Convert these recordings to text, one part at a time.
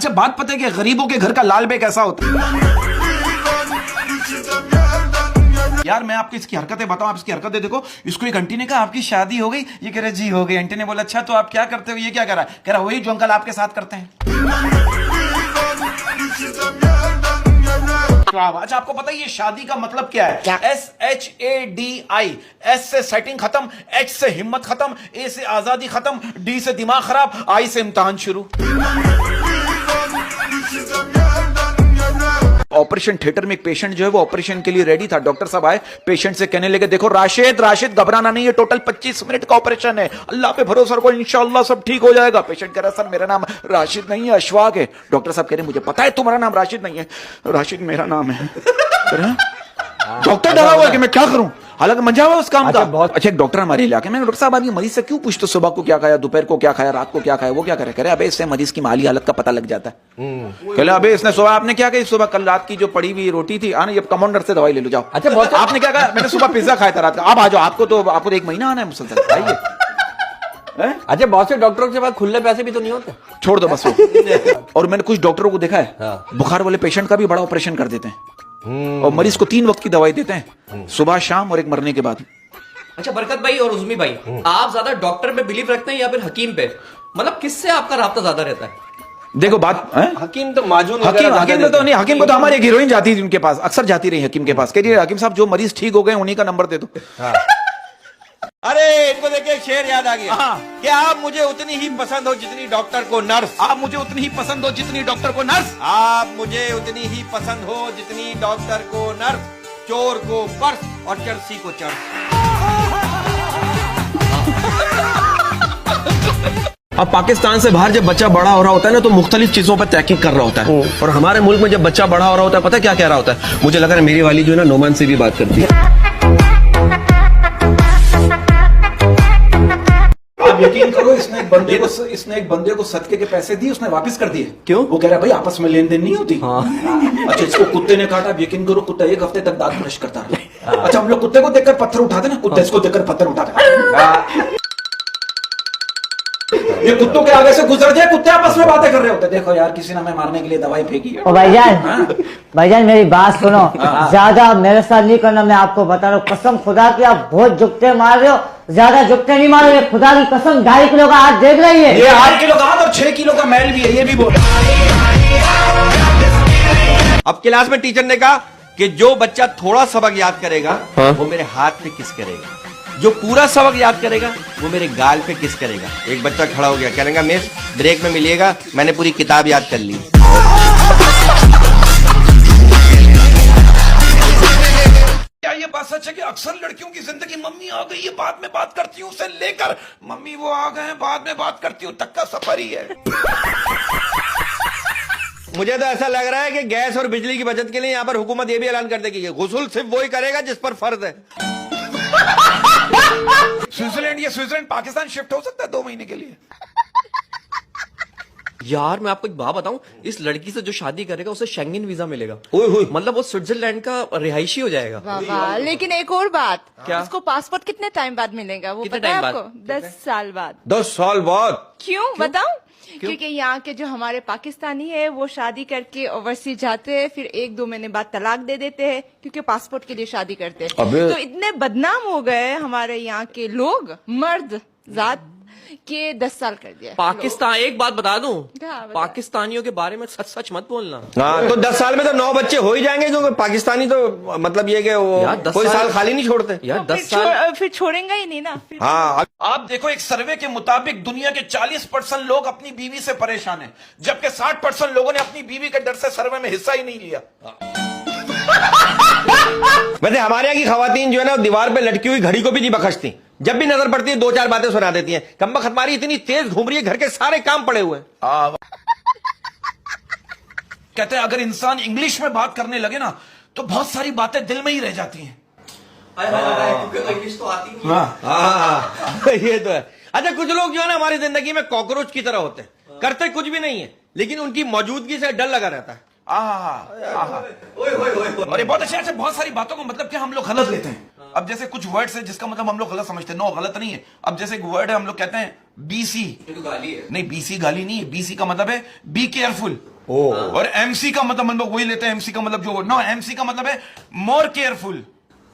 अच्छा बात पता है कि गरीबों के घर का लाल बे कैसा होता है? यार मैं आपको इसकी हरकतें बताऊं, आप इसकी हरकतें देखो। इसको एक आंटी ने कहा आपकी शादी हो गई, ये कह रहे जी हो गई। आंटी ने बोला अच्छा तो आप क्या करते हो? ये क्या कर रहा है? कह रहा वही जो अंकल आपके साथ करते हैं। अच्छा आपको पता है ये शादी का मतलब क्या है? SHADI। S से सेटिंग खत्म, H से हिम्मत खत्म, A से आजादी खत्म, D से दिमाग खराब, I से इम्तिहान शुरू। ऑपरेशन थिएटर में एक पेशेंट जो है वो ऑपरेशन के लिए रेडी था। डॉक्टर साहब आए, पेशेंट से कहने लगे देखो राशिद घबराना नहीं है, टोटल 25 मिनट का ऑपरेशन है, अल्लाह पे भरोसा रखो, इंशाअल्लाह सब ठीक हो जाएगा। पेशेंट कह रहा सर मेरा नाम राशिद नहीं है, अशफाक है। डॉक्टर साहब कह रहे मुझे पता है तुम्हारा नाम राशिद नहीं है, राशिद मेरा नाम है। डॉक्टर डरा हुआ है कि मैं क्या करूं, हालांकि मजा हुआ उस काम का। अच्छा एक डॉक्टर हमारे इलाके में, डॉक्टर साहब आप ये मरीज से क्यों पूछते सुबह को क्या खाया, दोपहर को क्या खाया, रात को क्या खाया? वो क्या करे? अबे इससे मरीज की माली हालत का पता लग जाता है। कहले अबे इसने सुबह आपने क्या कही, सुबह कल रात की जो पड़ी हुई रोटी थी, आना ये कमांडर से दवाई ले लो जाओ। अच्छा बहुत आपने क्या कहा? मैंने सुबह पिज्जा खाया था रात का। आप आ जाओ, आपको तो 1 महीना आना है मुसलसल, आइए। अच्छा बहुत से डॉक्टरों के पास खुले पैसे भी तो नहीं होते, छोड़ दो बस वो। और मैंने कुछ डॉक्टरों को देखा है बुखार वाले पेशेंट का भी बड़ा ऑपरेशन कर देते हैं और मरीज को 3 वक्त की दवाई देते हैं, सुबह शाम और एक मरने के बाद। अच्छा बरकत भाई और उज़्मी भाई, आप ज्यादा डॉक्टर पे बिलीव रखते हैं या फिर हकीम पे? मतलब किससे आपका राब्ता ज्यादा रहता है? देखो बात हकीम तो माजून हकीम तो नहीं, हकीम को तो हमारी एक हीरोइन जाती थी उनके पास, अक्सर जाती रही हकीम के पास, कह रही हकीम साहब जो मरीज ठीक हो गए उन्हीं का नंबर दे दो। अरे इनको देखे एक शेर याद आ गया कि आप मुझे उतनी ही पसंद हो जितनी डॉक्टर को नर्स, आप मुझे उतनी ही पसंद हो जितनी डॉक्टर को नर्स, आप मुझे उतनी ही पसंद हो जितनी डॉक्टर को नर्स, चोर को पर्स और चरसी को चर्स। अब पाकिस्तान से बाहर जब बच्चा बड़ा हो रहा होता है ना तो मुख्तलिफ चीजों पर तहकीक कर रहा होता है, और हमारे मुल्क में जब बच्चा बड़ा हो रहा होता है पता क्या कह रहा होता है? मुझे लग रहा है मेरी वाली जो है ना नोमान से भी बात करती है। आप यकीन करो इसने एक बंदे को सदके के पैसे दिए, उसने वापस कर दिए। क्यों? वो कह रहा है भाई आपस में लेन देन नहीं होती। अच्छा इसको कुत्ते ने काटा, आप यकीन करो कुत्ता 1 हफ्ते तक दांत ब्रश करता रहा। अच्छा हम लोग कुत्ते को देखकर पत्थर उठाते ना, कुत्ते इसको देखकर पत्थर उठाते। ये कुत्तों के आगे से गुजर जाए, कुत्ते आपस में बातें कर रहे होते, देखो यार किसी ने हमें मारने के लिए दवाई फेंकी है। ओ भाईजान मेरी बात सुनो, ज्यादा मेरे साथ नहीं करना, मैं आपको बता रहा हूँ कसम खुदा की, आप बहुत जुगते मार रहे हो, ज्यादा जुगते नहीं मार रहे, खुदा की कसम 2.5 किलो का हाथ देख रही है, ये 8 किलो का हाथ और 6 किलो का मैल भी है, ये भी बोल। अब क्लास में टीचर ने कहा कि जो बच्चा थोड़ा सबक याद करेगा वो मेरे हाथ पे किस करेगा, जो पूरा सबक याद करेगा वो मेरे गाल पे किस करेगा। एक बच्चा खड़ा हो गया, कहेगा मिस ब्रेक में मिलिएगा, मैंने पूरी किताब याद कर ली। क्या ये बात सच है कि अक्सर लड़कियों की जिंदगी मम्मी आ गई है बाद में बात करती हूँ से लेकर मम्मी वो आ गए बाद में बात करती हूँ तक का सफर ही है? मुझे तो ऐसा लग रहा है कि गैस और बिजली की बचत के लिए यहाँ पर हुकूमत ये भी ऐलान कर देगी कि गुस्ल सिर्फ वही करेगा जिस पर फर्ज है। स्विट्जरलैंड पाकिस्तान शिफ्ट हो सकता है 2 महीने के लिए। यार मैं आपको एक बात बताऊं, इस लड़की से जो शादी करेगा उसे शेंगेन वीजा मिलेगा, मतलब वो स्विट्जरलैंड का रिहायशी हो जाएगा। वाह, लेकिन एक और बात, क्या? उसको पासपोर्ट कितने टाइम बाद मिलेगा वो कितने पता है टाइम आपको? 10 साल बाद। 10 साल बाद? क्यों बताऊं? क्योंकि यहाँ के जो हमारे पाकिस्तानी है वो शादी करके ओवरसीज जाते हैं, फिर 1-2 महीने बाद तलाक दे देते हैं क्योंकि पासपोर्ट के लिए शादी करते हैं। तो इतने बदनाम हो गए हमारे यहाँ के लोग, मर्द जात के 10 साल कर दिया। पाकिस्तान, एक बात बता दूं, क्या बता? पाकिस्तानियों के बारे में सच मत बोलना। हाँ तो 10 साल में तो 9 बच्चे हो ही जाएंगे, क्योंकि पाकिस्तानी तो मतलब ये कि वो कोई साल खाली नहीं छोड़ते यार। 10 साल फिर छोड़ेंगे ही नहीं ना। हाँ आप देखो एक सर्वे के मुताबिक दुनिया के 40% लोग अपनी बीवी से परेशान हैं, जबकि 60% लोगों ने अपनी बीवी के डर से सर्वे में हिस्सा ही नहीं लिया। वैसे हमारे यहाँ की खवातीन जो है ना दीवार पे लटकी हुई घड़ी को भी नहीं बखशती, जब भी नजर पड़ती है 2-4 बातें सुना देती हैं। कम्बख्त हमारी इतनी तेज घूम रही है, घर के सारे काम पड़े हुए हैं। कहते हैं अगर इंसान इंग्लिश में बात करने लगे ना तो बहुत सारी बातें दिल में ही रह जाती हैं। इंग्लिश तो आती नहीं है। हाँ ये तो है। अच्छा कुछ लोग जो है ना हमारी जिंदगी में कॉकरोच की तरह होते हैं, करते कुछ भी नहीं है लेकिन उनकी मौजूदगी से डर लगा रहता है। और ये बहुत अच्छे बहुत सारी बातों को मतलब क्या हम लोग गलत लेते हैं। अब जैसे कुछ वर्ड्स है जिसका मतलब हम लोग गलत समझते हैं, नो गलत नहीं है। अब जैसे एक वर्ड है हम लोग कहते हैं बीसी, गाली है। नहीं बीसी गाली नहीं है, बीसी का मतलब है बी केयरफुल। और एमसी का मतलब हम लोग वही लेते हैं, एमसी का मतलब जो नो, एमसी का मतलब है मोर केयरफुल।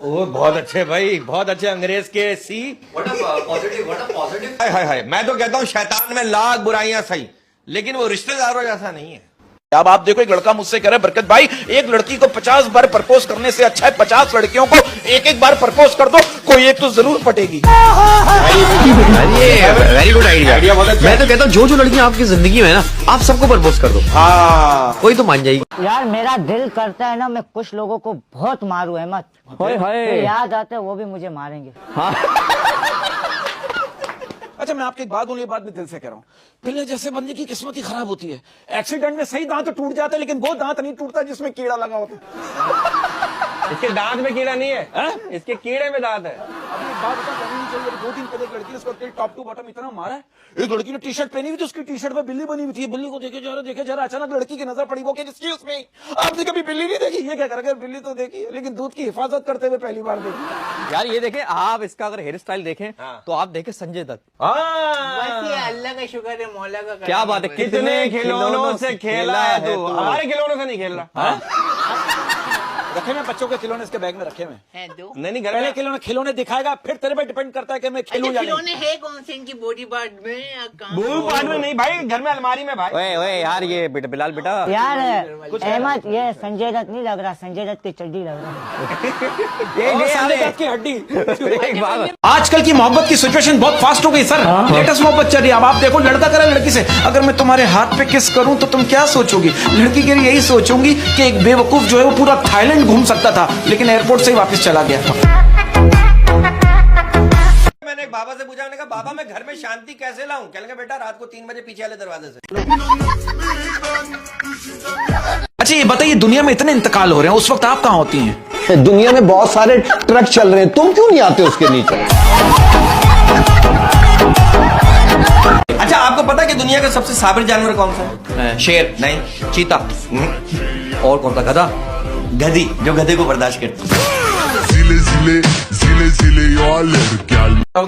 ओ बहुत अच्छे भाई, बहुत अच्छे अंग्रेज के सी। हाय हाय हाय, मैं तो कहता हूँ शैतान में लाख बुराइयां सही, लेकिन वो रिश्तेदारों जैसा नहीं है। अब आप देखो, एक लड़का मुझसे कह रहा है बरकत भाई, एक लड़की को 50 बार प्रपोज करने से अच्छा है 50 लड़कियों को एक एक बार प्रपोज कर दो, कोई एक तो जरूर पटेगी। Very good idea. मैं तो कहता हूँ जो जो लड़कियां आपकी जिंदगी में है ना, आप सबको प्रपोज कर दो। हाँ, कोई तो मान जाएगी। यार मेरा दिल करता है ना मैं कुछ लोगों को बहुत मारूं अहमद, फिर याद आता है वो भी मुझे मारेंगे। अच्छा मैं आपकी एक बात बोलूं, ये बात मैं दिल से कह रहा हूं, पहले जैसे बंदे की किस्मत ही खराब होती है, एक्सीडेंट में सही दांत टूट जाते हैं लेकिन वो दांत नहीं टूटता जिसमें कीड़ा लगा होता है। इसके दांत में कीड़ा नहीं है, इसके कीड़े में दांत है। अभी एक बात करनी नहीं चाहिए, 2 दिन पहले एक लड़की ने उसको टॉप टू बॉटम इतना मारा है, एक लड़की ने टी शर्ट पहनी हुई थी, उसकी टी शर्ट पे बिल्ली बनी हुई थी, बिल्ली को देखे जा रहा अचानक लड़की की नजर पड़ी, वो कहती उसमें आपने कभी बिल्ली नहीं देखी? ये क्या कर, बिल्ली तो देखी है लेकिन दूध की हिफाजत करते हुए पहली बार देखी। यार ये देखें आप, इसका अगर हेयर स्टाइल देखें तो आप देखें संजय दत्त। अल्लाह का शुक्र है, मौला का क्या बात है, कितने खिलौनों से खेला है तू, हमारे खिलौनों से नहीं खेल रहा। रखे में बच्चों के खिलौने इसके बैग में रखे हुए है दो। नहीं घर पहले खिलौने दिखाएगा, फिर तेरे पे डिपेंड करता है कि मैं खेलूं या नहीं। खिलौने है कौन से इनकी बॉडी पार्ट में या कहाँ? भूल पाट में नहीं भाई, घर में अलमारी में भाई। ओए ओए यार, ये बिलाल बेटा यार अहमद ये संजय दत्त नहीं लग रहा, संजय दत्त की चड्डी लग रहा है। की हड्डी। एक बात, आजकल की मोहब्बत की सिचुएशन बहुत फास्ट हो गई सर, लेटेस्ट मोहब्बत चल रही है। अब आप देखो, लड़का करे लड़की से, अगर मैं तुम्हारे हाथ पे किस करूं तो तुम क्या सोचोगी? लड़की के लिए यही सोचूंगी कि एक बेवकूफ जो है वो पूरा थाईलैंड घूम सकता था लेकिन एयरपोर्ट से ही वापस चला गया। मैंने एक बाबा से पूछा, मैंने कहा बाबा मैं घर में शांति कैसे लाऊं? कहने लगा बेटा रात को 3 बजे पीछे वाले दरवाजे से। अच्छा ये बताइए, दुनिया में इतने इंतकाल हो रहे हैं, उस वक्त आप कहाँ होती हैं? दुनिया में बहुत सारे ट्रक चल रहे हैं, तुम क्यों नहीं आते उसके नीचे? अच्छा आपको पता है कि दुनिया का सबसे साबिर जानवर कौन सा है? शेर नहीं, चीता। और कौन सा? गधा। गधी, जो गधे को बर्दाश्त करती।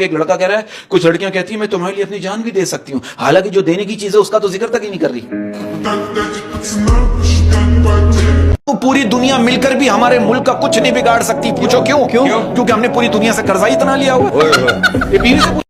एक लड़का कह रहा है, कुछ लड़कियां कहती हैं मैं तुम्हारे लिए अपनी जान भी दे सकती हूँ, हालांकि जो देने की चीज है उसका तो जिक्र तक ही नहीं कर रही। तो पूरी दुनिया मिलकर भी हमारे मुल्क का कुछ नहीं बिगाड़ सकती। पूछो क्यों? क्योंकि हमने पूरी दुनिया से कर्जा इतना लिया हुआ है। ये बीवी से